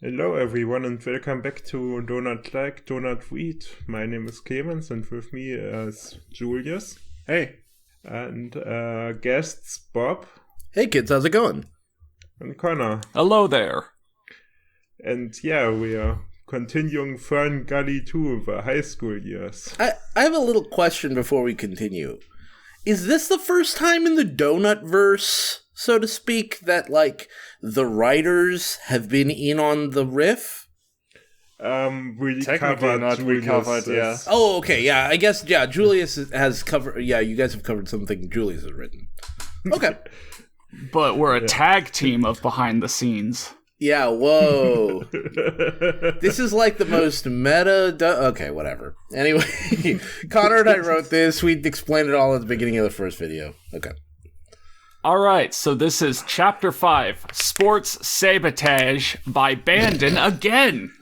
Hello everyone and welcome back to Donut Like, Donut Read. My name is Clemens and with me is Julius. Hey. And guests Bob. Hey kids, how's it going? And Connor. Hello there. And yeah, we are continuing Fern, Gully 2, the high school years. I have a little question before we continue. Is this the first time in the Donut verse, so to speak, that, like, the writers have been in on the riff? We Technically not, we covered, yeah. Oh, okay, yeah, I guess, yeah, Julius has covered, yeah, you guys have covered something Julius has written. Okay. But we're a tag team of behind the scenes. Yeah, whoa. This is like the most meta... okay, whatever. Anyway, Connor and I wrote this. We explained it all at the beginning of the first video. Okay. All right, so this is Chapter 5, Sports Sabotage by Bandon again.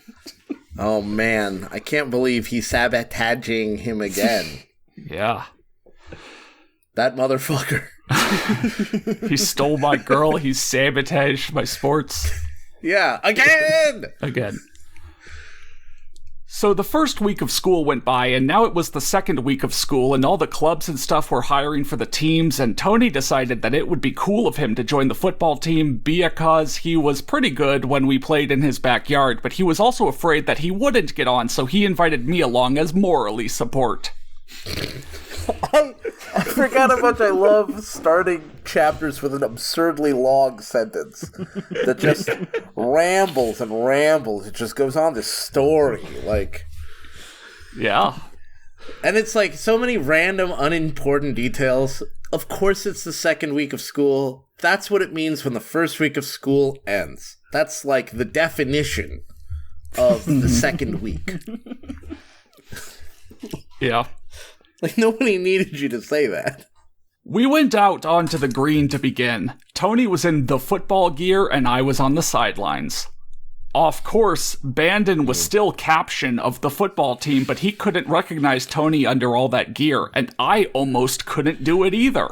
Oh, man. I can't believe he's sabotaging him again. Yeah. That motherfucker. He stole my girl. He sabotaged my sports. Yeah, again! Again. So the first week of school went by, and now it was the second week of school, and all the clubs and stuff were hiring for the teams, and Tony decided that it would be cool of him to join the football team because he was pretty good when we played in his backyard, but he was also afraid that he wouldn't get on, so he invited me along as morally support. I forgot how much I love starting chapters with an absurdly long sentence that just rambles and rambles. It just goes on this story, like... Yeah. And it's like so many random, unimportant details. Of course it's the second week of school. That's what it means when the first week of school ends. That's like the definition of the second week. Yeah. Like, nobody needed you to say that. We went out onto the green to begin. Tony was in the football gear, and I was on the sidelines. Of course, Bandon was still captain of the football team, but he couldn't recognize Tony under all that gear, and I almost couldn't do it either.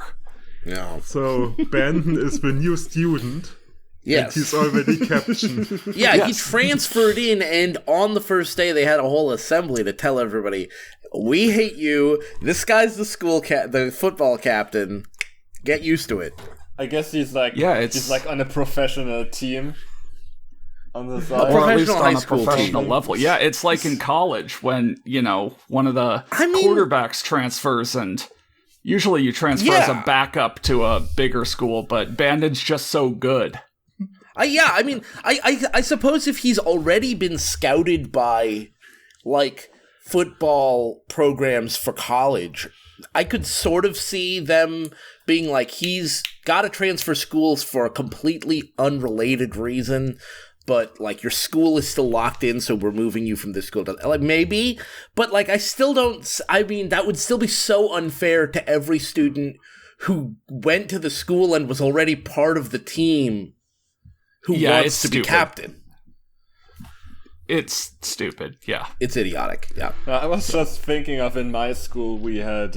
No. So, Bandon is the new student. Yes. And he's already captain. Yeah, Yes. he transferred in, and on the first day they had a whole assembly to tell everybody, we hate you, this guy's the the football captain, get used to it. I guess he's like he's like on a professional team on the side. Or at least Professional on high a school professional team. level. Yeah, it's like in college when, you know, one of the quarterbacks transfers, and usually you transfer as a backup to a bigger school, but Bandon's just so good. I suppose if he's already been scouted by, like, football programs for college, I could sort of see them being like, he's got to transfer schools for a completely unrelated reason, but, like, your school is still locked in, so we're moving you from this school to, like, maybe, but, like, that would still be so unfair to every student who went to the school and was already part of the team who wants to be captain. It's stupid, yeah. It's idiotic, yeah. I was just thinking of in my school we had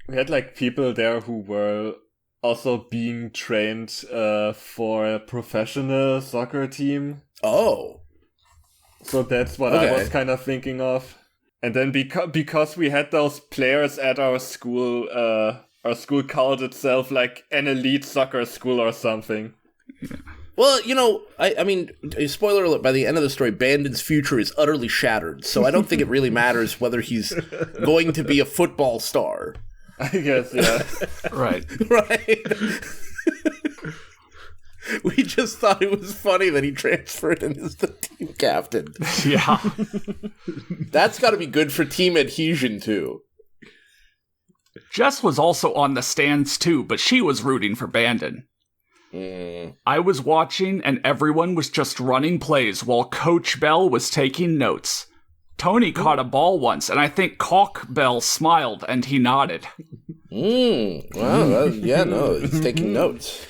like people there who were also being trained for a professional soccer team. Oh. So that's what I was kind of thinking of. And then because we had those players at our school called itself like an elite soccer school or something. Yeah. Well, you know, I mean, spoiler alert, by the end of the story, Bandon's future is utterly shattered, so I don't think it really matters whether he's going to be a football star. I guess, yeah. Right. Right? We just thought it was funny that he transferred and is the team captain. Yeah. That's got to be good for team adhesion, too. Jess was also on the stands, too, but she was rooting for Bandon. I was watching, and everyone was just running plays while Coach Bell was taking notes. Tony caught a ball once, and I think Caulk Bell smiled, and he nodded. Wow, he's taking notes.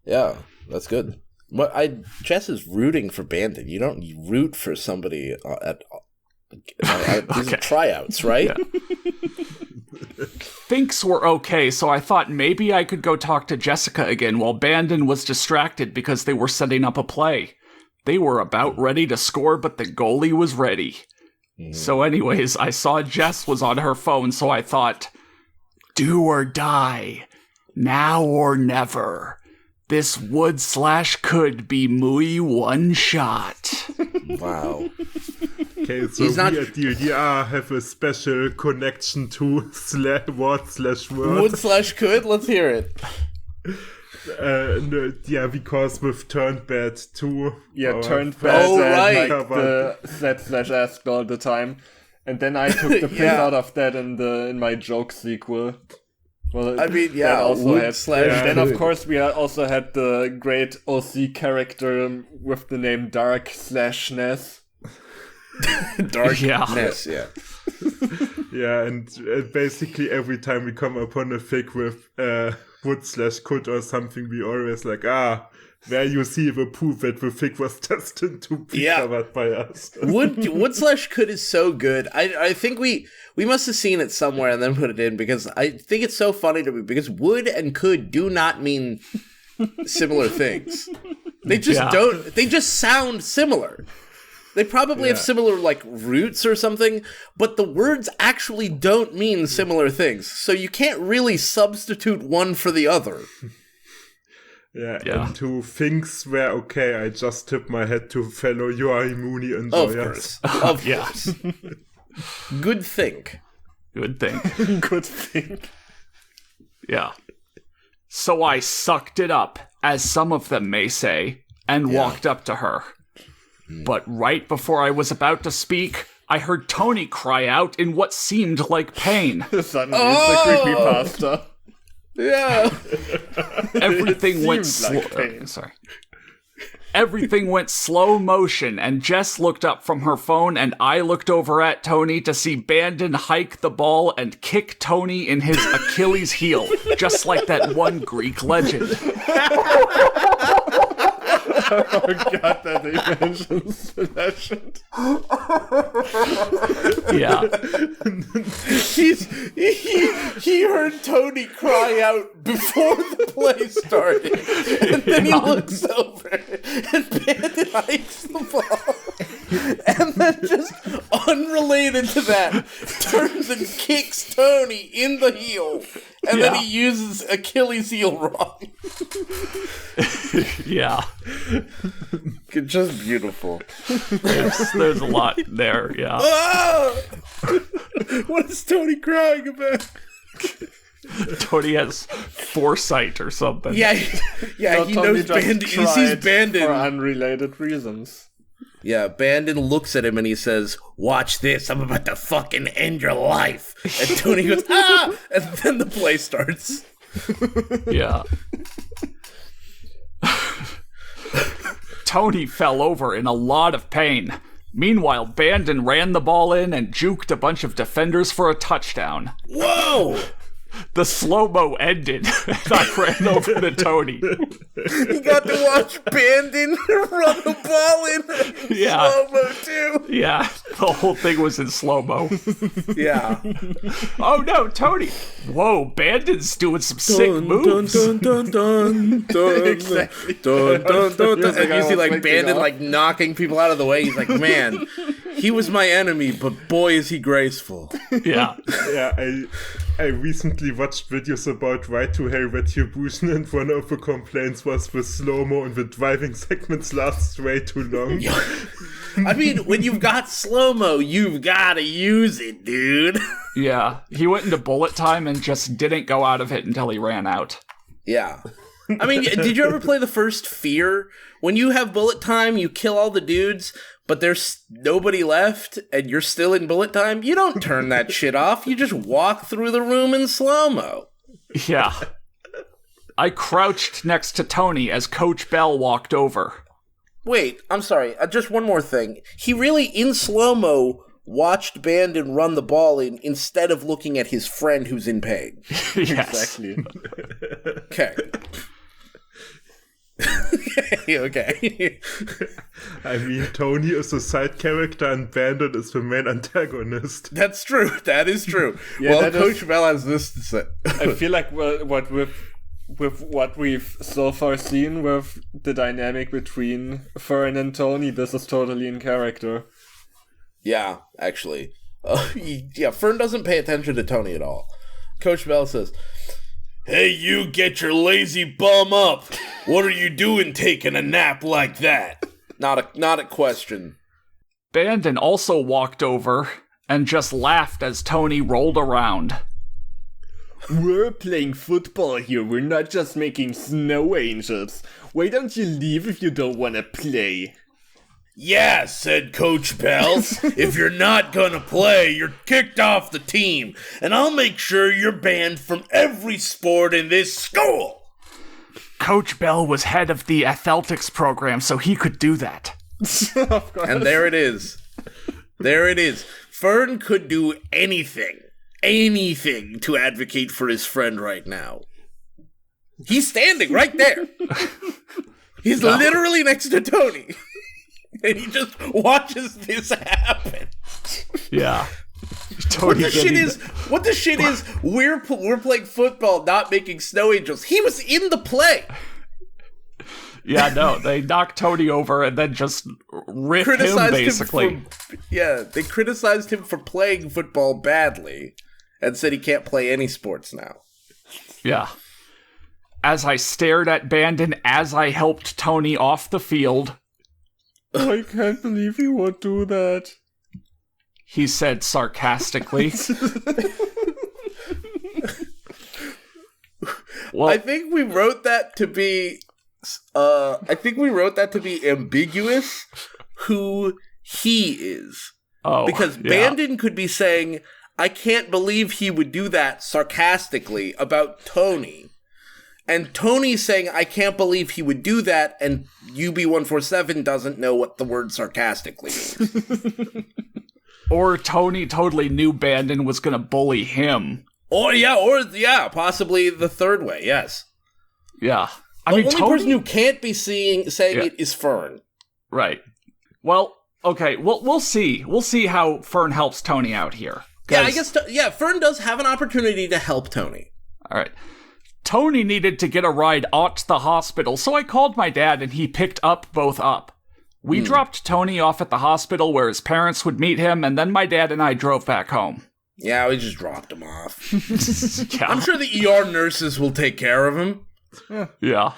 Yeah, that's good. But Jess is rooting for Bandon. You don't root for somebody at these are tryouts, right? Yeah. Thinks were okay, so I thought maybe I could go talk to Jessica again while Bandon was distracted because they were setting up a play. They were about ready to score, but the goalie was ready. So anyways, I saw Jess was on her phone, so I thought, do or die, now or never. This would/could be muy one shot. Wow. Okay, so we at DLDR have a special connection to word/word. Would/could? Let's hear it. No, because with turned bad too. Yeah, turned bad. Right. Like the /asked all the time. And then I took the print out of that in my joke sequel. Well, I mean, yeah, also would / then of course we also had the great OC character with the name Dark/Ness. Darkness, yeah. Yeah, and basically every time we come upon a fic with would/could or something, we always like, where you see the proof that the fic was destined to be covered by us. Would/could is so good. I think we must have seen it somewhere and then put it in, because I think it's so funny to me, because would and could do not mean similar things. They just don't. They just sound similar. They probably have similar, like, roots or something, but the words actually don't mean similar things. So you can't really substitute one for the other. Yeah, and to things where, okay, I just tip my head to fellow UIMuni enjoyers. Of course. Good think. Good thing. Good thing. Yeah. So I sucked it up, as some of them may say, and walked up to her. But right before I was about to speak, I heard Tony cry out in what seemed like pain. Suddenly it's a creepypasta. Yeah. Everything went Everything went slow motion, and Jess looked up from her phone, and I looked over at Tony to see Bandon hike the ball and kick Tony in his Achilles heel, just like that one Greek legend. I forgot that they mentioned that shit. Yeah. He heard Tony cry out before the play started. And then he looks over and Bandit hikes the ball. And then just unrelated to that, turns and kicks Tony in the heel. And then he uses Achilles heel wrong. Yeah. Just beautiful. There's a lot there, yeah. What is Tony crying about? Tony has foresight or something. Yeah, he knows Bandon. He sees Bandon for unrelated reasons. Yeah, Bandon looks at him and he says, "Watch this, I'm about to fucking end your life." And Tony goes, "Ah!" And then the play starts. Yeah. Tony fell over in a lot of pain. Meanwhile, Bandon ran the ball in and juked a bunch of defenders for a touchdown. Whoa! The slow-mo ended, and I ran over to Tony. You got to watch Bandon run the ball in slow-mo, too. Yeah, the whole thing was in slow-mo. Yeah. Oh, no, Tony. Whoa, Bandon's doing some sick moves. Exactly. And you see, like, Bandon, like, knocking people out of the way. He's like, man, he was my enemy, but boy, is he graceful. Yeah. Yeah, I recently watched videos about Right to Hell Retribution, and one of the complaints was the slow-mo and the driving segments last way too long. I mean, when you've got slow-mo, you've got to use it, dude. Yeah, he went into bullet time and just didn't go out of it until he ran out. Yeah. I mean, did you ever play the first Fear? When you have bullet time, you kill all the dudes, but there's nobody left, and you're still in bullet time? You don't turn that shit off. You just walk through the room in slow-mo. Yeah. I crouched next to Tony as Coach Bell walked over. Wait, I'm sorry. Just one more thing. He really, in slow-mo, watched Bandon run the ball in instead of looking at his friend who's in pain. Yes. Exactly. Okay. Okay. I mean, Tony is a side character and Bandon is the main antagonist. That's true. That is true. Yeah, well, Coach Bell has this to say. I feel like what with with what we've so far seen with the dynamic between Fern and Tony, this is totally in character. Yeah, actually. Fern doesn't pay attention to Tony at all. Coach Bell says, "Hey, you get your lazy bum up. What are you doing taking a nap like that?" Not a question. Bandon also walked over and just laughed as Tony rolled around. We're playing football here. We're not just making snow angels. Why don't you leave if you don't want to play? "Yeah," said Coach Bells. "If you're not gonna play, you're kicked off the team, and I'll make sure you're banned from every sport in this school." Coach Bell was head of the athletics program, so he could do that. Of course. And there it is. There it is. Fern could do anything to advocate for his friend right now. He's standing right there. He's literally next to Tony. And he just watches this happen. Yeah. What the shit is, we're playing football, not making snow angels. He was in the play. Yeah, no, they knocked Tony over and then just ripped him, basically. They criticized him for playing football badly and said he can't play any sports now. Yeah. As I stared at Bandon as I helped Tony off the field. I can't believe you would do that, he said sarcastically. Well, I think we wrote that to be ambiguous who he is. Oh, because Bandon could be saying, "I can't believe he would do that," sarcastically about Tony. And Tony's saying, "I can't believe he would do that," and UB147 doesn't know what the word sarcastically is. Or Tony totally knew Bandon was going to bully him. Or possibly the third way, yes. Yeah. The only person who can't be saying it is Fern. Right. Well, okay, we'll see. We'll see how Fern helps Tony out here. Yeah, I guess, Fern does have an opportunity to help Tony. All right. Tony needed to get a ride out to the hospital, so I called my dad and he picked both up. We dropped Tony off at the hospital where his parents would meet him, and then my dad and I drove back home. Yeah, we just dropped him off. Yeah. I'm sure the ER nurses will take care of him. Yeah.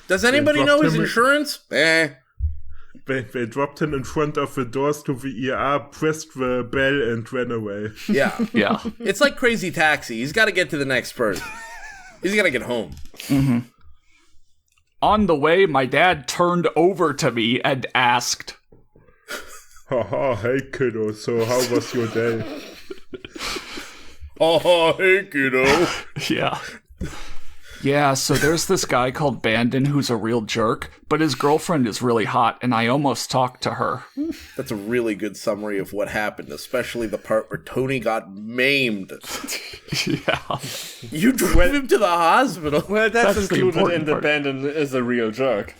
Does anybody know his insurance? They dropped him in front of the doors to the ER, pressed the bell, and ran away. Yeah. Yeah. It's like Crazy Taxi. He's got to get to the next person. He's got to get home. Mm-hmm. On the way, my dad turned over to me and asked, "Haha, hey kiddo, so how was your day?" "Haha, hey kiddo." Yeah. Yeah, so there's this guy called Bandon who's a real jerk, but his girlfriend is really hot, and I almost talked to her. That's a really good summary of what happened, especially the part where Tony got maimed. Yeah. You drove him to the hospital. Well, that's included in the part. Bandon is a real jerk.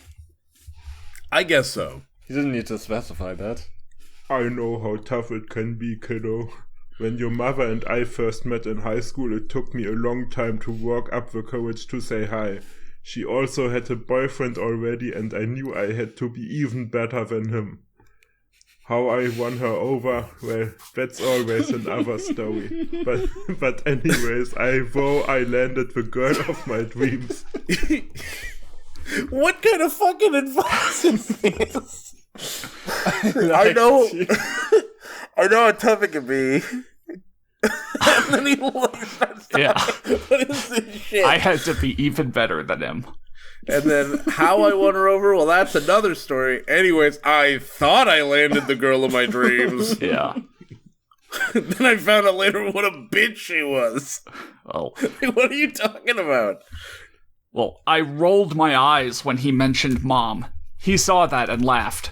I guess so. You didn't need to specify that. I know how tough it can be, kiddo. When your mother and I first met in high school, it took me a long time to work up the courage to say hi. She also had a boyfriend already, and I knew I had to be even better than him. How I won her over, well, that's always another story. But anyways, I landed the girl of my dreams. What kind of fucking advice is this? I know how tough it can be. And then he starts talking. What is this shit? I had to be even better than him. And then how I won her over, well, that's another story. Anyways, I thought I landed the girl of my dreams. Yeah. Then I found out later what a bitch she was. Oh. What are you talking about? Well, I rolled my eyes when he mentioned Mom. He saw that and laughed.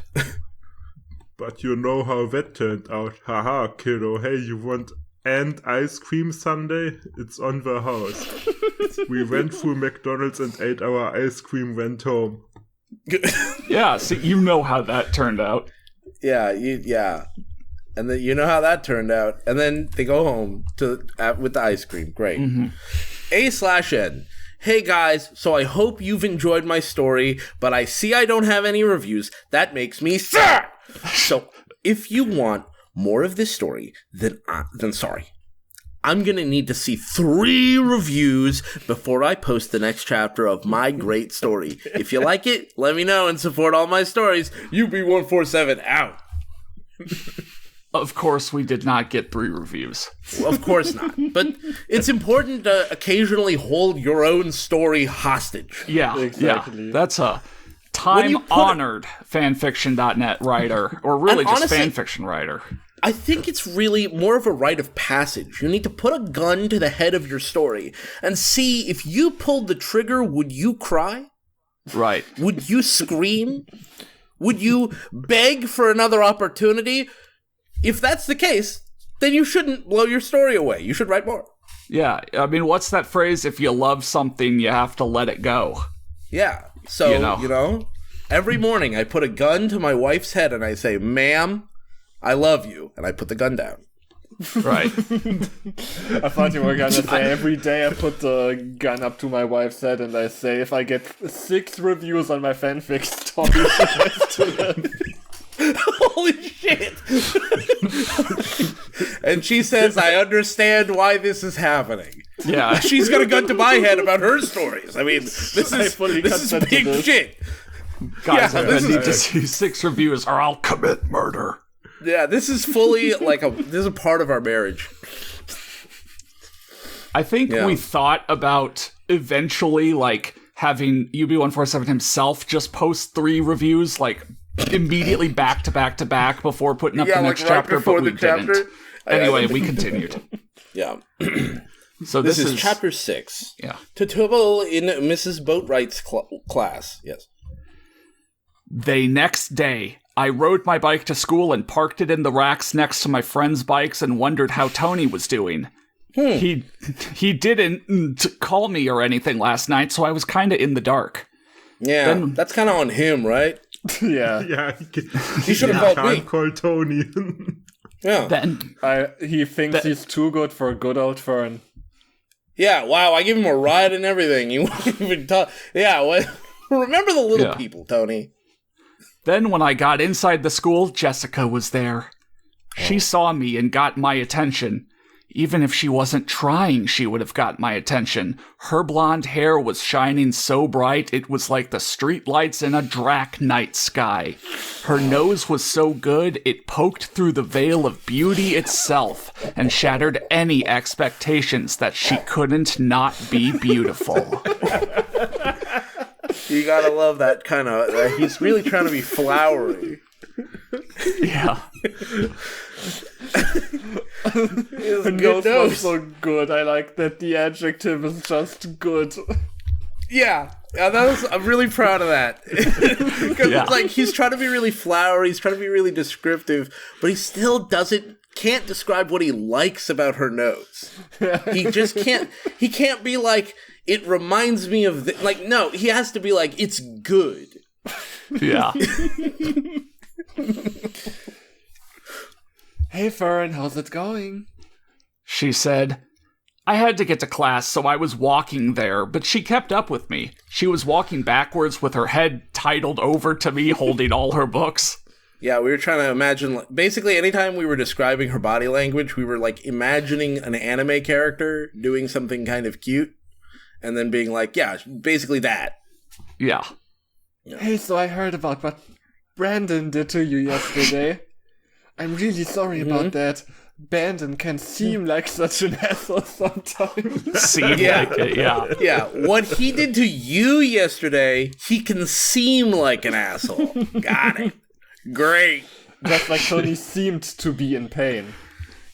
But you know how that turned out. Haha, kiddo. Hey, you want and ice cream sundae? It's on the house. We went through McDonald's and ate our ice cream, went home. Yeah, see, you know how that turned out. Yeah. And then you know how that turned out. And then they go home with the ice cream. Great. Mm-hmm. A/N. hey guys, so I hope you've enjoyed my story, but I see I don't have any reviews. That makes me sad. So if you want more of this story, then sorry. I'm going to need to see 3 reviews before I post the next chapter of my great story. If you like it, let me know and support all my stories. UB147 out. Of course, we did not get 3 reviews. Well, of course not. But it's important to occasionally hold your own story hostage. Yeah, exactly. Yeah. That's a time-honored fanfiction.net writer, or really just honestly, fanfiction writer. I think it's really more of a rite of passage. You need to put a gun to the head of your story and see if you pulled the trigger, would you cry? Right. Would you scream? Would you beg for another opportunity? If that's the case, then you shouldn't blow your story away. You should write more. Yeah, I mean, what's that phrase? If you love something, you have to let it go. Yeah, so, you know, every morning I put a gun to my wife's head and I say, ma'am, I love you, and I put the gun down. Right. I thought you were going to say, every day I put the gun up to my wife's head and I say, if I get 6 reviews on my fanfic story, to them. Holy shit! And she says, I understand why this is happening. Yeah. She's got a gun to my head about her stories. I mean, this is big shit. Guys, I need to see 6 reviews or I'll commit murder. Yeah, this is fully this is a part of our marriage. I think we thought about eventually having UB147 himself just post 3 reviews immediately back to back to back before putting up the next chapter, but we didn't. Anyway, we continued. Yeah. So this is chapter 6. Yeah. Tutorial in Mrs. Boatright's class. Yes. The next day, I rode my bike to school and parked it in the racks next to my friends' bikes and wondered how Tony was doing. He didn't call me or anything last night, so I was kind of in the dark. Yeah, that's kind of on him, right? Yeah. Yeah, he should have called me. Call Tony. Yeah. Then he thinks he's too good for good old Fern. Yeah, wow, I give him a ride and everything. You won't even talk. Yeah, remember the little people, Tony. Then when I got inside the school, Jessica was there. She saw me and got my attention. Even if she wasn't trying, she would have got my attention. Her blonde hair was shining so bright, it was like the streetlights in a Drac night sky. Her nose was so good, it poked through the veil of beauty itself and shattered any expectations that she couldn't not be beautiful. You gotta love that kind of... he's really trying to be flowery. Yeah. Her nose was so good. I like that the adjective is just good. Yeah, I'm really proud of that. Because he's trying to be really flowery, he's trying to be really descriptive, but he still can't describe what he likes about her nose. He just can't. He can't be like, it reminds me of no, he has to be like, it's good. Yeah. Hey Fern, how's it going? She said, I had to get to class, so I was walking there, but she kept up with me. She was walking backwards with her head titled over to me, holding all her books. Yeah, we were trying to imagine, basically anytime we were describing her body language, we were imagining an anime character doing something kind of cute, and then being like, yeah, basically that. Yeah. Hey, so I heard about what Bandon did to you yesterday. I'm really sorry about that. Bandon can seem like such an asshole sometimes. Seem like it, yeah. Yeah, what he did to you yesterday, he can seem like an asshole. Got it. Great. Just like Tony seemed to be in pain.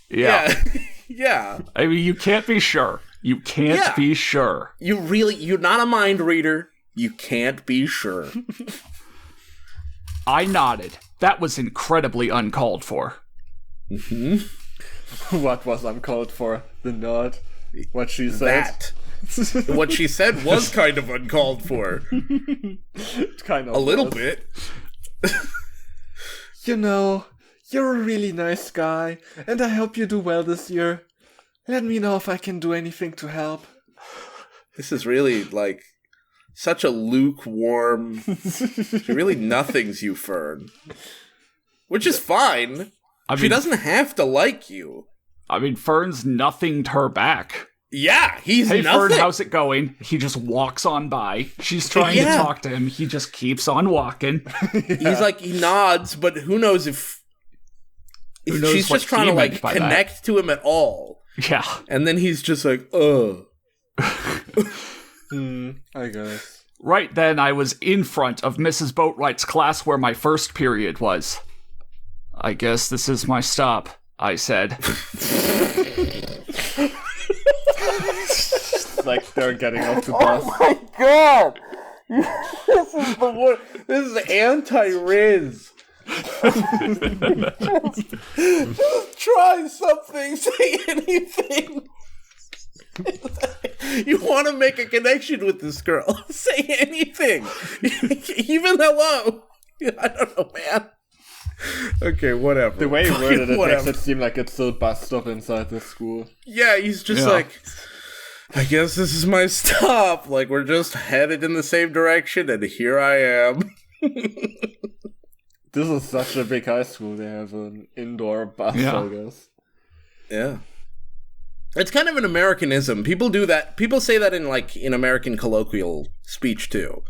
Yeah. Yeah. I mean, you can't be sure. You can't be sure. You're not a mind reader. You can't be sure. I nodded. That was incredibly uncalled for. Mm-hmm. What was uncalled for? The nod? What she said? That. What she said was kind of uncalled for. Kind of. A little bit. You know, you're a really nice guy, and I hope you do well this year. Let me know if I can do anything to help. This is really, like, such a lukewarm... She really nothings you, Fern. Which is fine. She doesn't have to like you. I mean, Fern's nothinged her back. Yeah, he's hey, nothing. Fern, how's it going? He just walks on by. She's trying to talk to him. He just keeps on walking. He's like, he nods, but who knows if she's just trying to, like, connect to him at all. Yeah. And then he's just like, I guess. Right then, I was in front of Mrs. Boatright's class where my first period was. I guess this is my stop, I said. Like they're getting off the bus. Oh my god! This is the worst. This is anti-Riz. just try something, say anything. You want to make a connection with this girl. Say anything. Even hello. I don't know, man. Okay, whatever. The way he worded it makes it seem like it's still bust up inside the school. Yeah, he's just like, I guess this is my stop. Like, we're just headed in the same direction, and here I am. This is such a big high school. They have an indoor bus, I guess. Yeah. It's kind of an Americanism. People do that. People say that in American colloquial speech, too.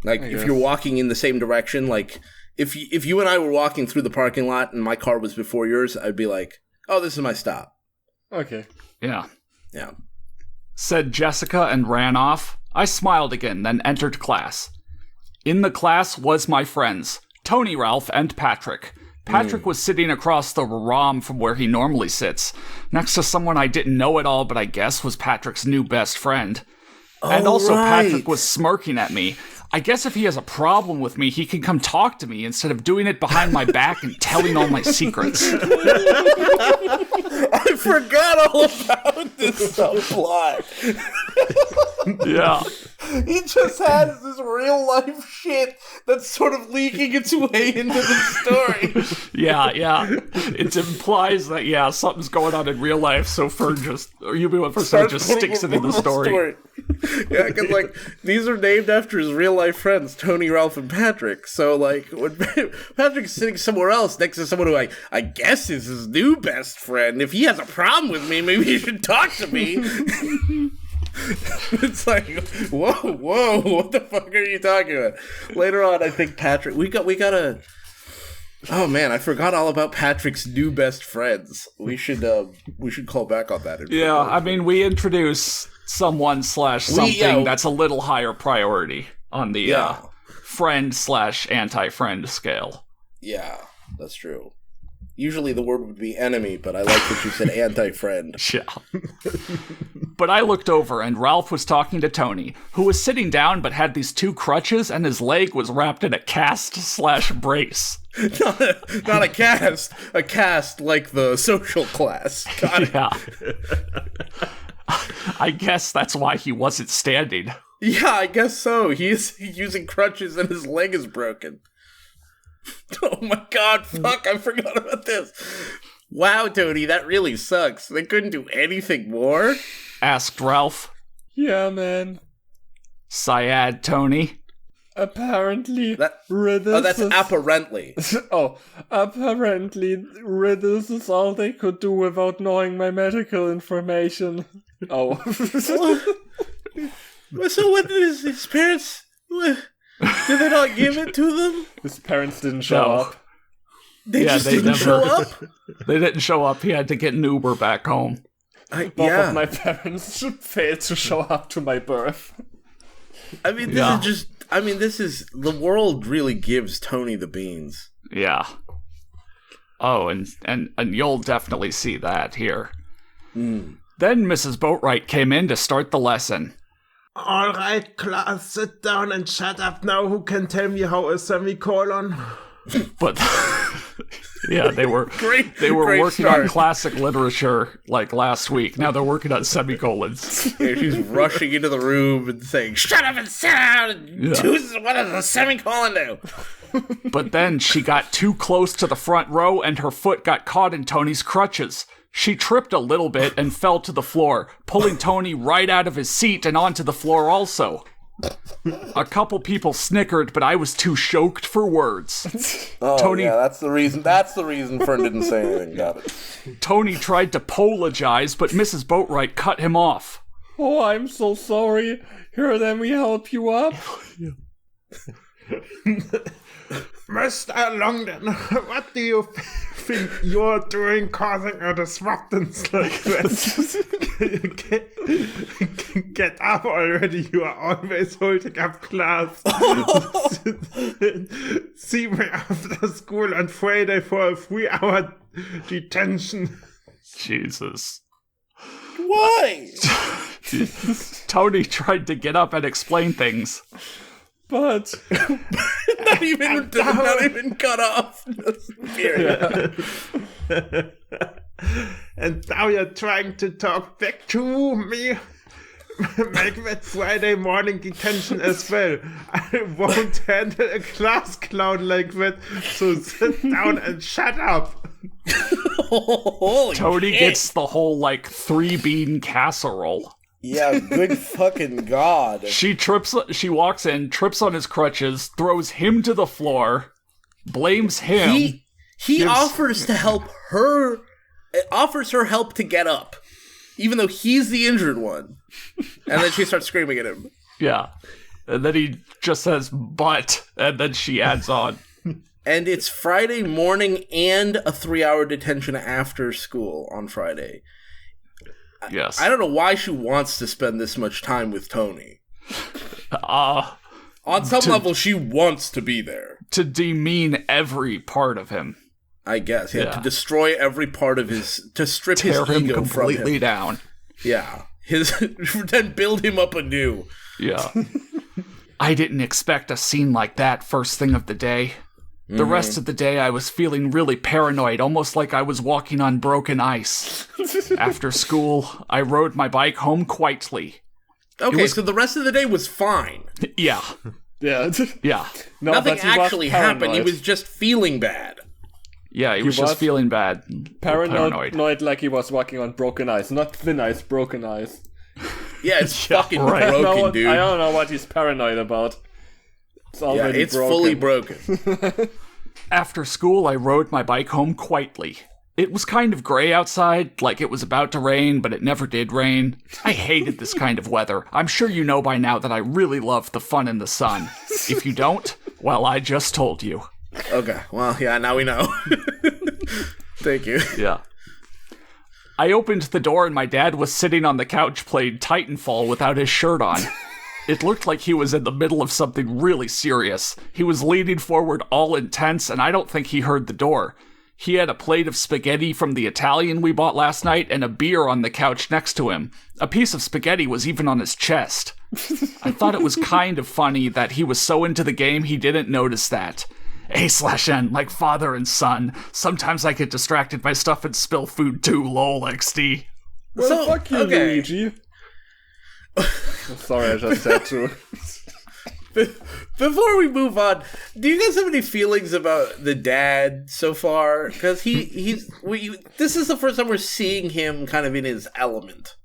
Like, if you're walking in the same direction, like, if you and I were walking through the parking lot and my car was before yours, I'd be like, oh, this is my stop. Okay. Yeah. Yeah. Said Jessica and ran off. I smiled again, then entered class. In the class was my friends, Tony, Ralph, and Patrick. Patrick was sitting across the ROM from where he normally sits, next to someone I didn't know at all, but I guess was Patrick's new best friend. And also Patrick was smirking at me. I guess if he has a problem with me, he can come talk to me instead of doing it behind my back and telling all my secrets. I forgot all about this subplot. Yeah. He just has this real life shit that's sort of leaking its way into the story. Yeah. It implies that, something's going on in real life, so Fern just sticks it in the story. Yeah, because, like, these are named after his real life friends, Tony, Ralph, and Patrick. So, like, when Patrick's sitting somewhere else next to someone who I guess is his new best friend, if he has a problem with me, maybe he should talk to me. It's like, whoa, what the fuck are you talking about? Later on, I think Patrick, we gotta. Oh man, I forgot all about Patrick's new best friends. We should call back on that. Yeah, I mean, we introduce someone/something that's a little higher priority on the friend/anti-friend scale. Yeah, that's true. Usually the word would be enemy, but I like that you said anti-friend. Yeah. But I looked over, and Ralph was talking to Tony, who was sitting down but had these two crutches, and his leg was wrapped in a cast/brace. Not a cast like the social class. Got it. Yeah. I guess that's why he wasn't standing. Yeah, I guess so. He's using crutches and his leg is broken. Oh my god, fuck, I forgot about this. Wow, Tony, that really sucks. They couldn't do anything more? Asked Ralph. Yeah, man. Syad Tony. Apparently, that's apparently. Apparently, this is all they could do without knowing my medical information. Oh. So what is his parents... Did they not give it to them? His parents didn't show up. They didn't show up? They didn't show up. He had to get an Uber back home. Both of my parents failed to show up to my birth. I mean, this is the world really gives Tony the beans. Yeah. Oh, and you'll definitely see that here. Then Mrs. Boatright came in to start the lesson. All right, class, sit down and shut up now. Who can tell me how a semicolon? But yeah, they were working on classic literature like last week. Now they're working on semicolons. Yeah, she's rushing into the room and saying, "Shut up and sit down." What does a semicolon do? But then she got too close to the front row and her foot got caught in Tony's crutches. She tripped a little bit and fell to the floor, pulling Tony right out of his seat and onto the floor also. A couple people snickered, but I was too choked for words. Tony, yeah, that's the reason Fern didn't say anything about it. Tony tried to apologize, but Mrs. Boatright cut him off. Oh, I'm so sorry. Here, let me help you up. Mr. Longden, what do you think you're doing causing a disruptance like that? Get up already, you are always holding up class. See me after school on Friday for a 3-hour detention. Jesus. Why? Tony tried to get up and explain things. But not even cut off. And now you're trying to talk back to me. Make that Friday morning detention as well. I won't handle a class clown like that, so sit down and shut up. Tony gets the whole, 3-bean casserole. Yeah, good fucking God. She walks in, trips on his crutches, throws him to the floor, blames him. He offers to help her, offers her help to get up, even though he's the injured one. And then she starts screaming at him. Yeah. And then he just says, but, and then she adds on. And it's Friday morning and a 3-hour detention after school on Friday. Yes. I don't know why she wants to spend this much time with Tony. On some level, she wants to be there. To demean every part of him. I guess, yeah. To destroy every part of to strip his ego him completely down. Yeah. Then build him up anew. Yeah. I didn't expect a scene like that first thing of the day. The rest of the day, I was feeling really paranoid, almost like I was walking on broken ice. After school, I rode my bike home quietly. Okay, so the rest of the day was fine. Yeah. Yeah. Yeah. No, nothing actually happened. He was just feeling bad. Yeah, he was just feeling bad. Paranoid like he was walking on broken ice. Not thin ice, broken ice. Yeah, it's fucking broken, dude. I don't know what he's paranoid about. It's fully broken. After school, I rode my bike home quietly. It was kind of gray outside, like it was about to rain, but it never did rain. I hated this kind of weather. I'm sure you know by now that I really love the fun in the sun. If you don't, well, I just told you. Okay, well, yeah, now we know. Thank you. Yeah. I opened the door and my dad was sitting on the couch playing Titanfall without his shirt on. It looked like he was in the middle of something really serious. He was leaning forward all intense, and I don't think he heard the door. He had a plate of spaghetti from the Italian we bought last night and a beer on the couch next to him. A piece of spaghetti was even on his chest. I thought it was kind of funny that he was so into the game he didn't notice that. A/N, like father and son. Sometimes I get distracted by stuff and spill food too, lol, XD. Well, fuck you, Luigi. Sorry, I just said to. Before we move on, do you guys have any feelings about the dad so far? Because this is the first time we're seeing him kind of in his element.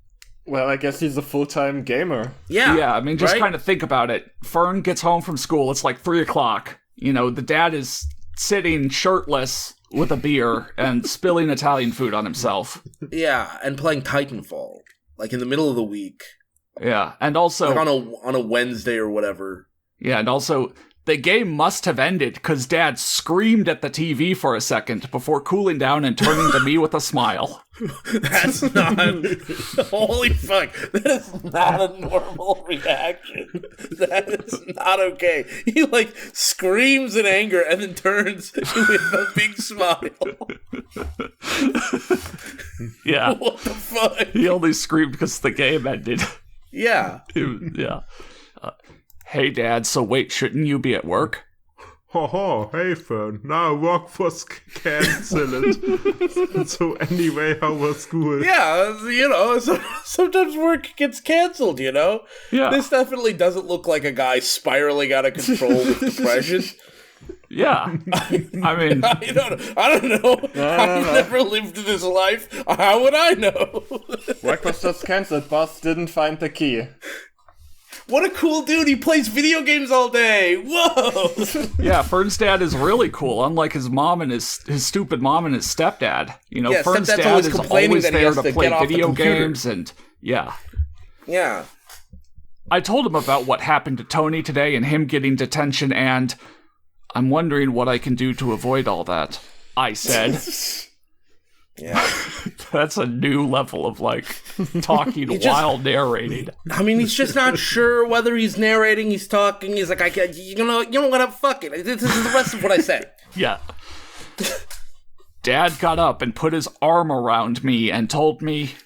Well, I guess he's a full-time gamer. Yeah, I mean, just kind of think about it. Fern gets home from school, it's like 3 o'clock. You know, the dad is sitting shirtless with a beer and spilling Italian food on himself. Yeah, and playing Titanfall, like in the middle of the week. Yeah, and also... like on a Wednesday or whatever. Yeah, and also, the game must have ended because Dad screamed at the TV for a second before cooling down and turning to me with a smile. That's not... holy fuck. That is not a normal reaction. That is not okay. He, screams in anger and then turns with a big smile. Yeah. What the fuck? He only screamed because the game ended. Yeah. Yeah. Hey, Dad, so wait, shouldn't you be at work? Hey, Fern, now work was cancelled. So anyway, how was school? Yeah, sometimes work gets cancelled, Yeah. This definitely doesn't look like a guy spiraling out of control with depression. Yeah. I mean... I don't know. I've never lived this life. How would I know? Work was just cancelled. Boss didn't find the key. What a cool dude. He plays video games all day. Whoa. Yeah, Fern's dad is really cool, unlike his mom and his stupid mom and his stepdad. You know, Fern's dad is always there to play video games and... Yeah. Yeah. I told him about what happened to Tony today and him getting detention, and I'm wondering what I can do to avoid all that. I said. Yeah. That's a new level of, like, talking while narrating. I mean, he's just not sure whether he's narrating, he's talking, he's like, you know what, fuck it. This is the rest of what I said. Yeah. Dad got up and put his arm around me and told me...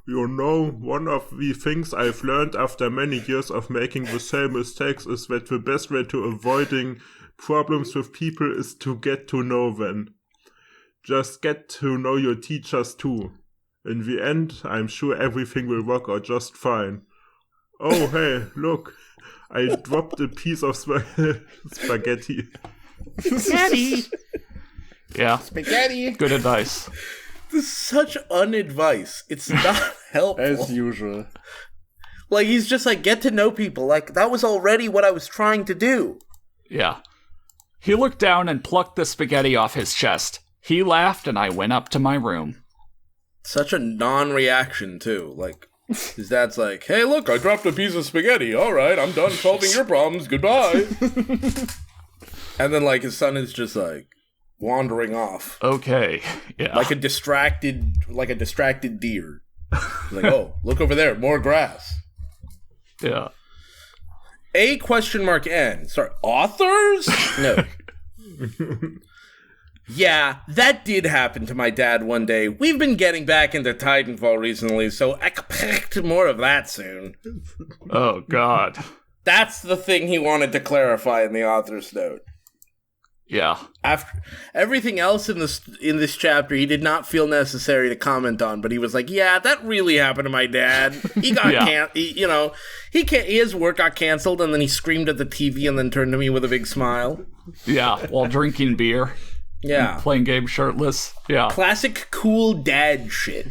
You know, one of the things I've learned after many years of making the same mistakes is that the best way to avoiding problems with people is to get to know them. Just get to know your teachers too. In the end, I'm sure everything will work out just fine. Oh, hey, look. I dropped a piece of spaghetti. Spaghetti! Yeah. Spaghetti! Good advice. This is such unadvice. It's not helpful. As usual. Like, he's just like, get to know people. Like, that was already what I was trying to do. Yeah. He looked down and plucked the spaghetti off his chest. He laughed and I went up to my room. Such a non-reaction, too. Like, his dad's like, hey, look, I dropped a piece of spaghetti. All right, I'm done solving your problems. Goodbye. And then, like, his son is just like, wandering off. Okay, yeah. Like a distracted deer. He's like, oh, look over there, more grass. Yeah. A?N. Sorry, authors? No. Yeah, that did happen to my dad one day. We've been getting back into Titanfall recently, so I expect more of that soon. Oh, God. That's the thing he wanted to clarify in the author's note. Yeah. After everything else in this chapter, he did not feel necessary to comment on, but he was like, "Yeah, that really happened to my dad. He got his work got canceled, and then he screamed at the TV, and then turned to me with a big smile. Yeah, while drinking beer. Yeah, playing games shirtless. Yeah, classic cool dad shit.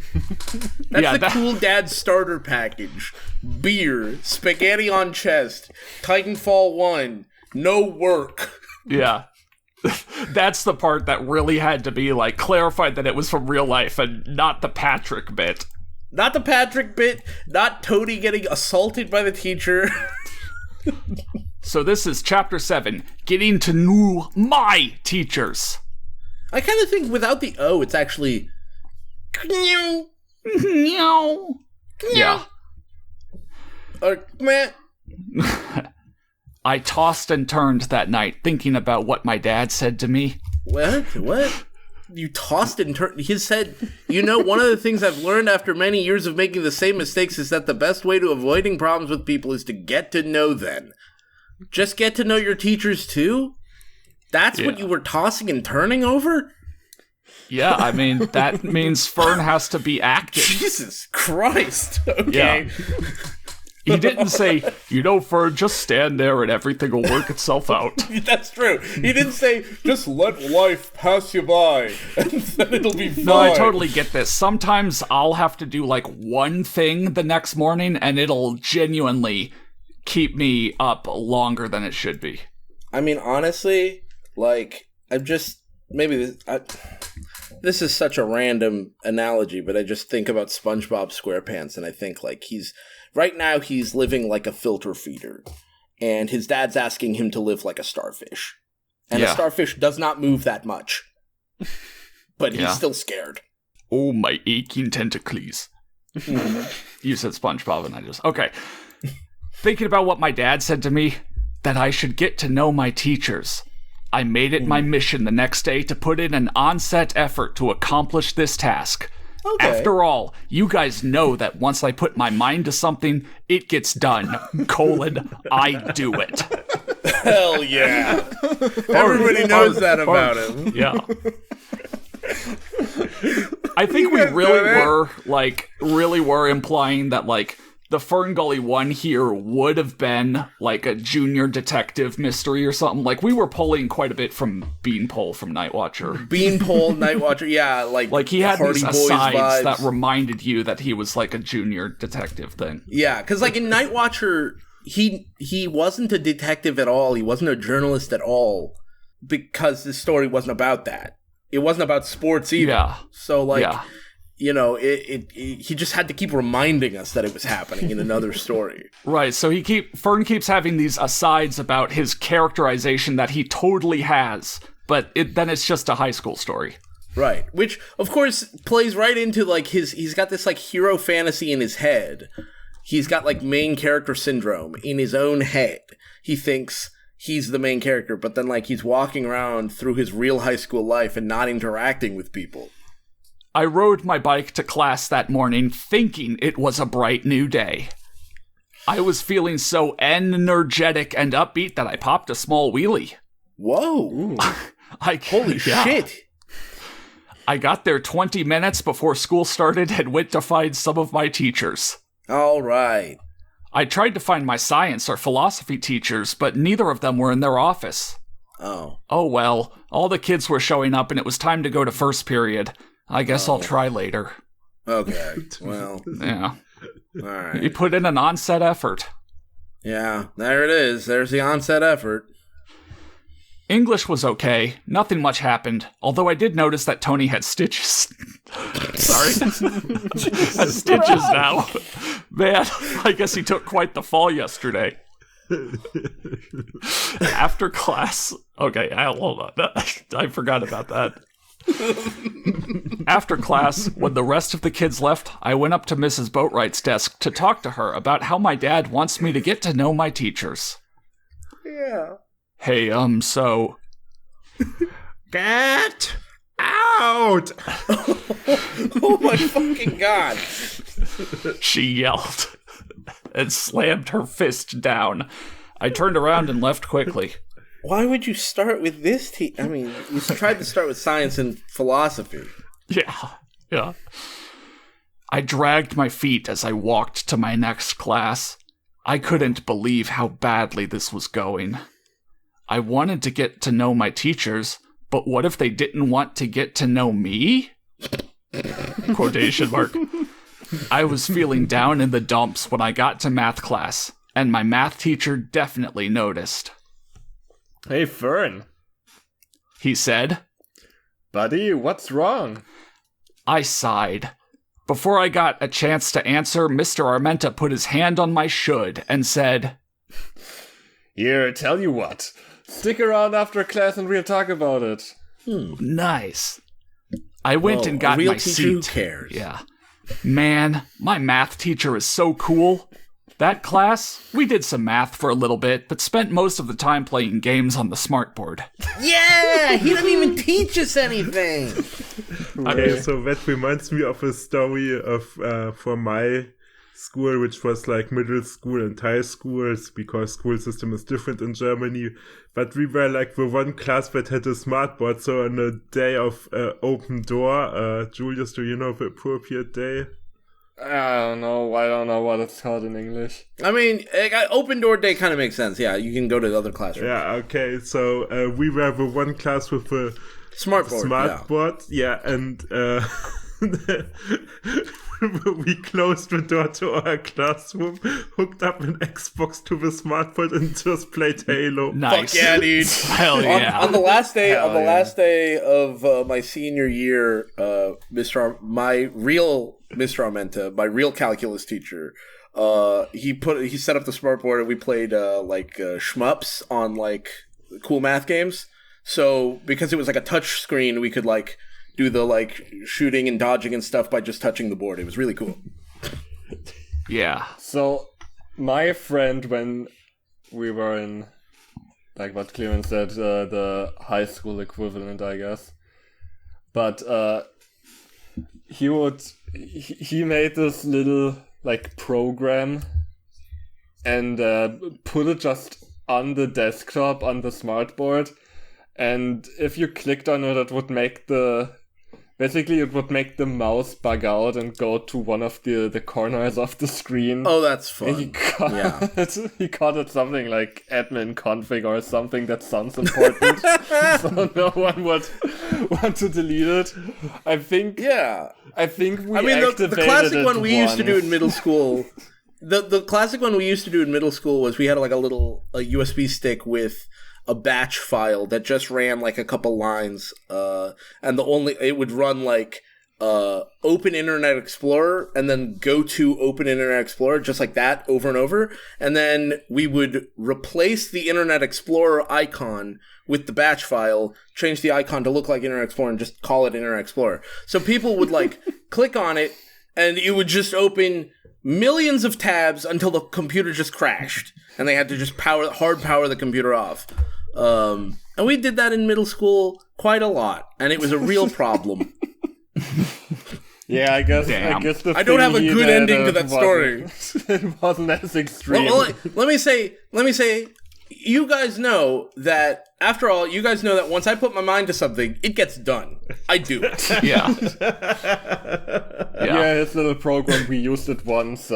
That's cool dad starter package: beer, spaghetti on chest, Titanfall 1, no work. Yeah." That's the part that really had to be, like, clarified that it was from real life and not the Patrick bit. Not the Patrick bit, not Tony getting assaulted by the teacher. So this is Chapter 7, Getting to Know My Teachers. I kind of think without the O, it's actually... Yeah. Or, meh. I tossed and turned that night, thinking about what my dad said to me. What? You tossed and turned? He said, one of the things I've learned after many years of making the same mistakes is that the best way to avoiding problems with people is to get to know them. Just get to know your teachers too? That's what you were tossing and turning over? Yeah, I mean, that means Fern has to be active. Jesus Christ. Okay. Yeah. He didn't say, Fern, just stand there and everything will work itself out. That's true. He didn't say, just let life pass you by and then it'll be fine. No, I totally get this. Sometimes I'll have to do, like, one thing the next morning and it'll genuinely keep me up longer than it should be. I mean, honestly, like, this is such a random analogy, but I just think about SpongeBob SquarePants and I think, like, right now, he's living like a filter feeder, and his dad's asking him to live like a starfish. And a starfish does not move that much. But he's still scared. Oh, my aching tentacles. You said SpongeBob, and I just... Okay. Thinking about what my dad said to me, that I should get to know my teachers. I made it my mission the next day to put in an on-set effort to accomplish this task. Okay. After all, you guys know that once I put my mind to something, it gets done. I do it. Hell yeah. Everybody knows that about him. Yeah. I think we really were implying that, like, the Fern Gully one here would have been like a junior detective mystery or something. Like, we were pulling quite a bit from Beanpole from Night Watcher. Beanpole, Night Watcher, yeah, like he had Hardy these Boys asides vibes. that reminded you that he was like a junior detective thing. Yeah, because like in Night Watcher, he wasn't a detective at all. He wasn't a journalist at all, because the story wasn't about that. It wasn't about sports either. Yeah. So like. Yeah. You know, he just had to keep reminding us that it was happening in another story. Right, so Fern keeps having these asides about his characterization that he totally has, but then it's just a high school story. Right, which, of course, plays right into, like, he's got this, like, hero fantasy in his head. He's got, like, main character syndrome in his own head. He thinks he's the main character, but then, like, he's walking around through his real high school life and not interacting with people. I rode my bike to class that morning thinking it was a bright new day. I was feeling so energetic and upbeat that I popped a small wheelie. Whoa. Holy shit. I got there 20 minutes before school started and went to find some of my teachers. All right. I tried to find my science or philosophy teachers, but neither of them were in their office. Oh. Oh well, all the kids were showing up and it was time to go to first period. I guess I'll try later. Okay, well. Yeah. All right. You put in an onset effort. Yeah, there it is. There's the onset effort. English was okay. Nothing much happened. Although I did notice that Tony had stitches. Sorry. Has stitches now. Man, I guess he took quite the fall yesterday. After class. Okay, hold on. I forgot about that. After class, when the rest of the kids left, I went up to Mrs. Boatright's desk to talk to her about how my dad wants me to get to know my teachers. Yeah. Hey, so... Get out! Oh my fucking god. She yelled and slammed her fist down. I turned around and left quickly. Why would you start with this I mean, you tried to start with science and philosophy. Yeah. I dragged my feet as I walked to my next class. I couldn't believe how badly this was going. I wanted to get to know my teachers, but what if they didn't want to get to know me? Quotation mark. I was feeling down in the dumps when I got to math class, and my math teacher definitely noticed. Hey, Fern. He said. Buddy, what's wrong? I sighed. Before I got a chance to answer, Mr. Armenta put his hand on my should and said, Here, tell you what. Stick around after class and we'll talk about it. Nice. I went and got real my teacher seat. Who cares? Yeah. Man, my math teacher is so cool. That class, we did some math for a little bit, but spent most of the time playing games on the smartboard. Yeah, he didn't even teach us anything. Okay, so that reminds me of a story of from my school, which was like middle school and high schools, because school system is different in Germany. But we were like the one class that had a smartboard. So on a day of open door, Julius, do you know the appropriate day? I don't know what it's called in English. I mean, open door day kind of makes sense. Yeah, you can go to the other classrooms. Yeah, okay. So we were the one class with a smartboard. Yeah, and we closed the door to our classroom, hooked up an Xbox to the smartboard, and just played Halo. Nice. Fuck yeah, dude. Hell yeah. On the last day, last day of my senior year, my real Mr. Armenta, my real calculus teacher, he set up the smartboard and we played shmups on like cool math games. So because it was like a touch screen, we could like do the like shooting and dodging and stuff by just touching the board. It was really cool. Yeah. So my friend, when we were in, like what Clement said, the high school equivalent, I guess, but he made this little like program and put it just on the desktop on the smartboard, and if you clicked on it, it would make the Basically, it would make the mouse bug out and go to one of the corners of the screen. Oh, that's fun. He called it something like admin config or something that sounds important. So no one would want to delete it. I think we the classic one we used to do in middle school... The classic one we used to do in middle school was we had like a USB stick with a batch file that just ran like a couple lines, and it would run like Open Internet Explorer and then go to Open Internet Explorer just like that over and over, and then we would replace the Internet Explorer icon with the batch file, change the icon to look like Internet Explorer, and just call it Internet Explorer. So people would like click on it, and it would just open millions of tabs until the computer just crashed, and they had to just hard power the computer off. And we did that in middle school quite a lot, and it was a real problem. Yeah, I guess I don't have a good ending to that story. It wasn't as extreme. Well, let me say, you guys know that, after all, once I put my mind to something, it gets done. I do it. Yeah. Yeah, his little program, we used it once.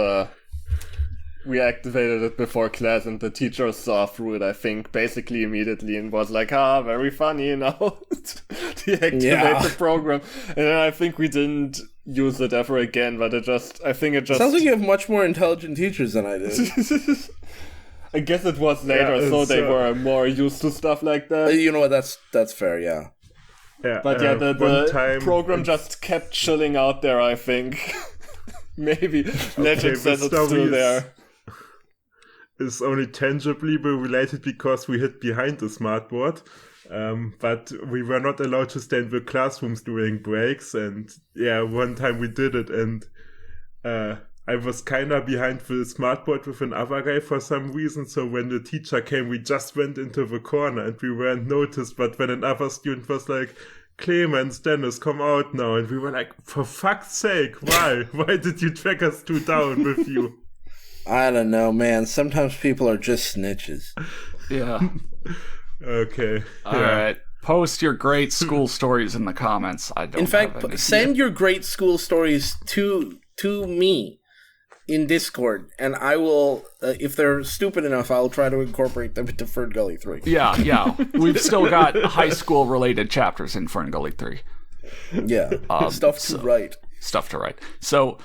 We activated it before class, and the teacher saw through it, I think, basically immediately, and was like, very funny, deactivate the program. And then I think we didn't use it ever again, but it just... Sounds like you have much more intelligent teachers than I did. I guess it was later, so they were more used to stuff like that. You know what, that's fair, yeah. But the program just kept chilling out there, I think. Maybe Legend says it's still there. It's only tangibly related because we hid behind the smartboard. But we were not allowed to stay in the classrooms during breaks. And one time we did it, and I was kind of behind the smartboard with another guy for some reason. So when the teacher came, we just went into the corner and we weren't noticed. But when another student was like, Clemens, Dennis, come out now. And we were like, for fuck's sake, why? Why did you track us two down with you? I don't know, man. Sometimes people are just snitches. Yeah. Okay. All right. Post your great school stories in the comments. In fact, send your great school stories to me in Discord, and I will, if they're stupid enough, I'll try to incorporate them into Fern Gully 3. Yeah. We've still got high school related chapters in Fern Gully 3. Yeah. Stuff to write. So,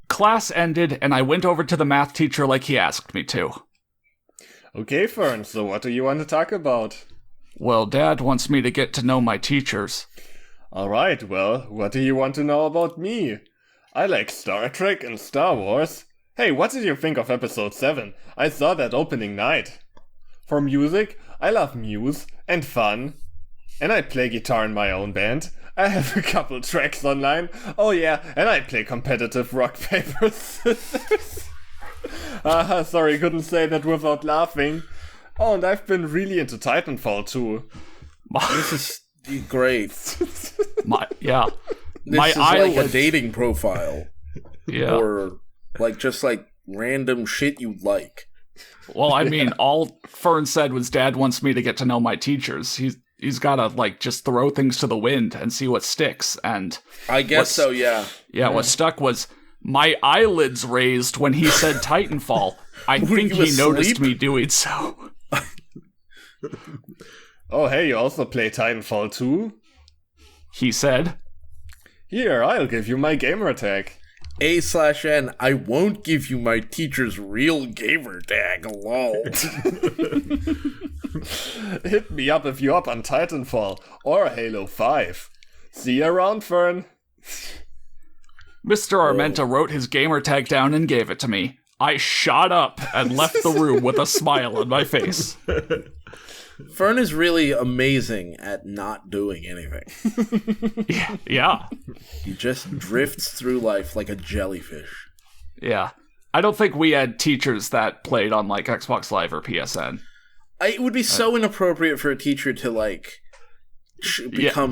class ended, and I went over to the math teacher like he asked me to. Okay, Fern, so what do you want to talk about? Well, Dad wants me to get to know my teachers. Alright, well, what do you want to know about me? I like Star Trek and Star Wars. Hey, what did you think of episode 7? I saw that opening night. For music, I love Muse and fun. And I play guitar in my own band. I have a couple tracks online. Oh yeah, and I play competitive rock, paper, scissors. Sorry, couldn't say that without laughing. Oh, and I've been really into Titanfall too. This is great. This my is like a dating profile. Yeah. Or just random shit you like. Well, I mean, all Fern said was Dad wants me to get to know my teachers. He's gotta just throw things to the wind and see what sticks. And I guess so, yeah. Yeah, what stuck was my eyelids raised when he said Titanfall. I think he noticed me doing so. Oh, hey, you also play Titanfall too? He said. Here, I'll give you my gamer tag. A/N, I won't give you my teacher's real gamer tag, lol. Hit me up if you're up on Titanfall or Halo 5. See you around, Fern. Mr. Armenta wrote his gamer tag down and gave it to me. I shot up and left the room with a smile on my face. Fern is really amazing at not doing anything. Yeah. He just drifts through life like a jellyfish. Yeah. I don't think we had teachers that played on Xbox Live or PSN. It would be so inappropriate for a teacher to become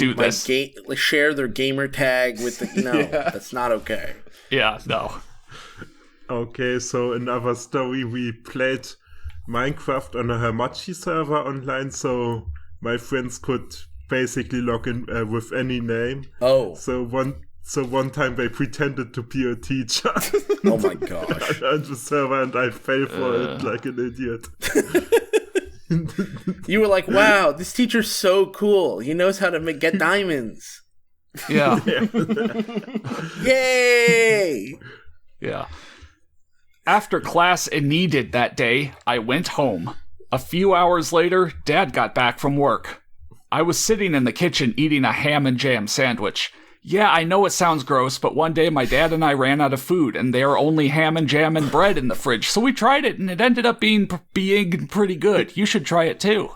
share their gamer tag with that's not okay. Yeah, no. Okay, so another story, we played Minecraft on a Hamachi server online, so my friends could basically log in with any name. Oh. So one time they pretended to be a teacher. Oh my gosh. On the server, and I fell for it like an idiot. You were like, wow, this teacher's so cool. He knows how to get diamonds. Yeah. Yay! Yeah. After class needed that day, I went home. A few hours later, Dad got back from work. I was sitting in the kitchen eating a ham and jam sandwich. Yeah, I know it sounds gross, but one day my dad and I ran out of food, and there were only ham and jam and bread in the fridge, so we tried it, and it ended up being pretty good. You should try it too.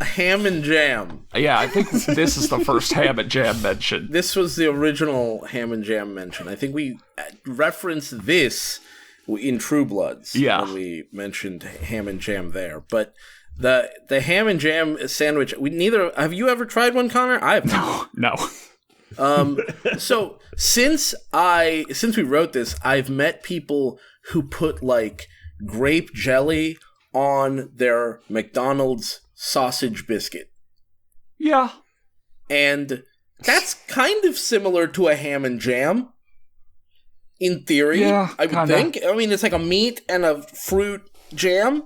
Ham and jam. Yeah, I think this is the first ham and jam mention. This was the original ham and jam mention. I think we referenced this in True Bloods when we mentioned ham and jam there. But the ham and jam sandwich, have you ever tried one, Connor? I have not. No. So since we wrote this, I've met people who put like grape jelly on their McDonald's sausage biscuit. Yeah. And that's kind of similar to a ham and jam. In theory, I would think. I mean, it's like a meat and a fruit jam.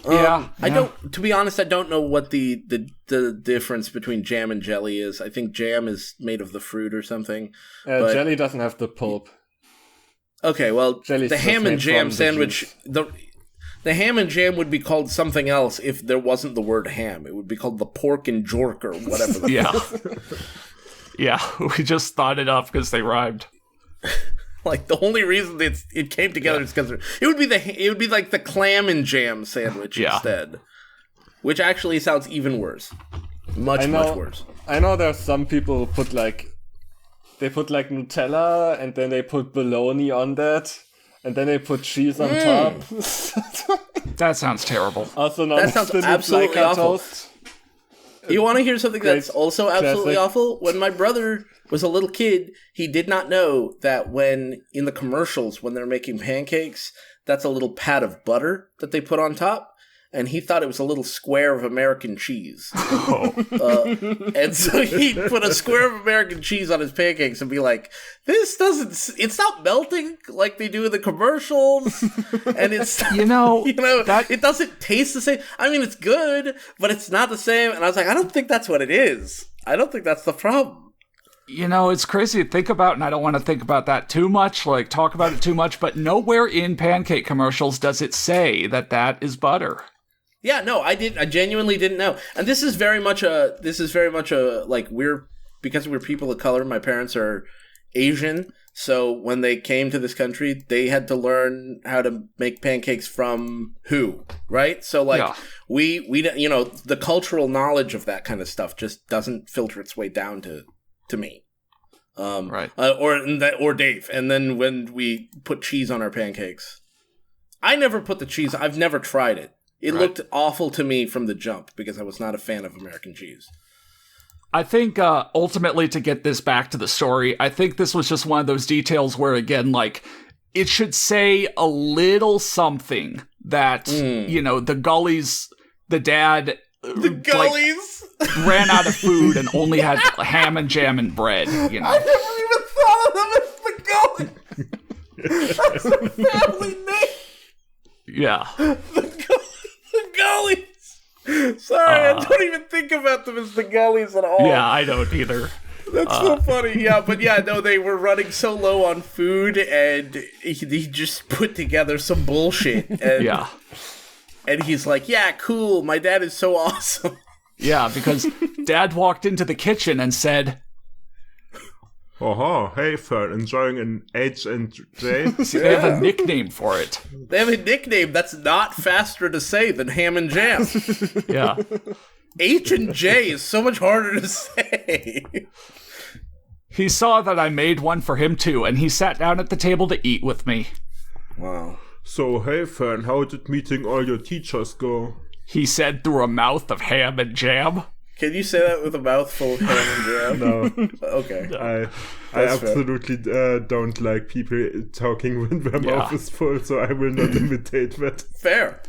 To be honest, I don't know what the difference between jam and jelly is. I think jam is made of the fruit or something. Jelly doesn't have the pulp. Okay, well, Jelly's the ham and jam sandwich, the ham and jam would be called something else if there wasn't the word ham. It would be called the pork and jork or whatever. Yeah, we just thought it up because they rhymed. Like the only reason it came together is because it would be like the clam and jam sandwich instead, which actually sounds even worse, much worse. I know there's some people who put like Nutella and then they put bologna on that. And then they put cheese on top. That sounds terrible. Also known as the absolutely awful. Toast. You want to hear something that's also absolutely awful? When my brother was a little kid, he did not know that when in the commercials, when they're making pancakes, that's a little pat of butter that they put on top. And he thought it was a little square of American cheese. And so he'd put a square of American cheese on his pancakes and be like, it's not melting like they do in the commercials. And it's, it doesn't taste the same. I mean, it's good, but it's not the same. And I was like, I don't think that's what it is. I don't think that's the problem. It's crazy to think about, and I don't want to think about that too much, like talk about it too much, but nowhere in pancake commercials does it say that is butter. Yeah, no, I genuinely didn't know. And this is very much a like because we're people of color, my parents are Asian, so when they came to this country, they had to learn how to make pancakes from who, right? So like we the cultural knowledge of that kind of stuff just doesn't filter its way down to me. Right. Or Dave. And then when we put cheese on our pancakes, I never put the cheese. I've never tried it. It looked awful to me from the jump because I was not a fan of American cheese. I think ultimately, to get this back to the story, I think this was just one of those details where, again, like, it should say a little something that, the Gullys, the dad... The Gullys? Like, ran out of food and only had ham and jam and bread, I never even thought of them as the Gullys! That's a family name! Yeah. The Gullies! Sorry, I don't even think about them as the Gullies at all. Yeah, I don't either. That's so funny. Yeah, but they were running so low on food, and he just put together some bullshit. And, and he's like, yeah, cool, my dad is so awesome. Yeah, because Dad walked into the kitchen and said... Oh, hey, Fern, enjoying an H&J? They have a nickname for it. They have a nickname that's not faster to say than ham and jam. Yeah. H&J is so much harder to say. He saw that I made one for him too, and he sat down at the table to eat with me. Wow. So, hey, Fern, how did meeting all your teachers go? He said through a mouth of ham and jam. Can you say that with a mouthful of ham and jam? No. Okay. I absolutely don't like people talking when their mouth is full, so I will not imitate that. Fair.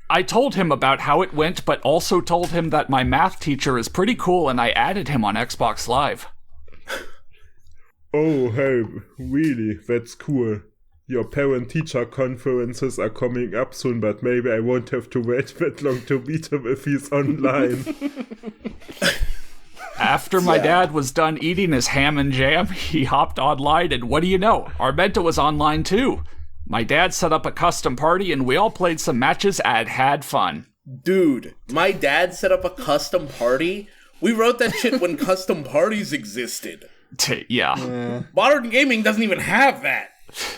I told him about how it went, but also told him that my math teacher is pretty cool and I added him on Xbox Live. Oh, hey, really? That's cool. Your parent-teacher conferences are coming up soon, but maybe I won't have to wait that long to meet him if he's online. After my dad was done eating his ham and jam, he hopped online, and what do you know? Armenta was online too. My dad set up a custom party, and we all played some matches and had fun. Dude, my dad set up a custom party? We wrote that shit when custom parties existed. Yeah. Modern gaming doesn't even have that.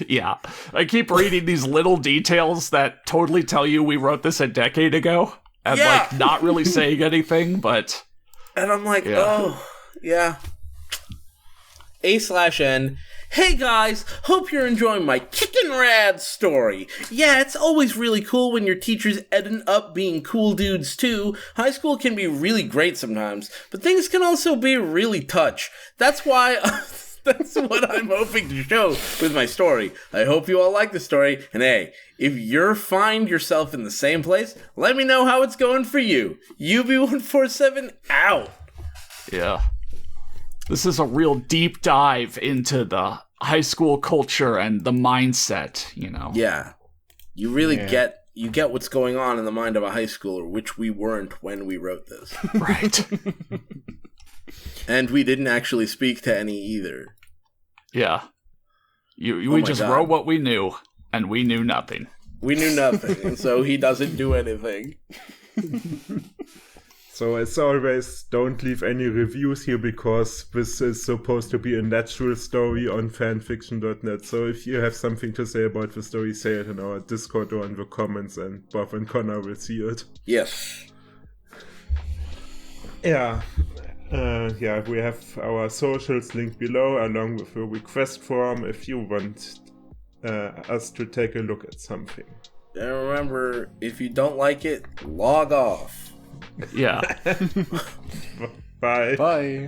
Yeah. I keep reading these little details that totally tell you we wrote this a decade ago. And, not really saying anything, but... And I'm like, oh, yeah. A/N. Hey guys, hope you're enjoying my kickin' rad story. Yeah, it's always really cool when your teachers end up being cool dudes too. High school can be really great sometimes, but things can also be really touch. That's why... That's what I'm hoping to show with my story. I hope you all like the story. And hey, if you find yourself in the same place, let me know how it's going for you. UB147 out. Yeah. This is a real deep dive into the high school culture and the mindset, you know. Yeah. You really get what's going on in the mind of a high schooler, which we weren't when we wrote this. Right. And we didn't actually speak to any either. Yeah. We just wrote what we knew, and we knew nothing. We knew nothing, and so he doesn't do anything. So as always, don't leave any reviews here because this is supposed to be a natural story on fanfiction.net. So if you have something to say about the story, say it in our Discord or in the comments, and Bob and Connor will see it. Yes. Yeah. We have our socials linked below along with a request form if you want us to take a look at something. And remember, if you don't like it, log off. Yeah. Bye. Bye.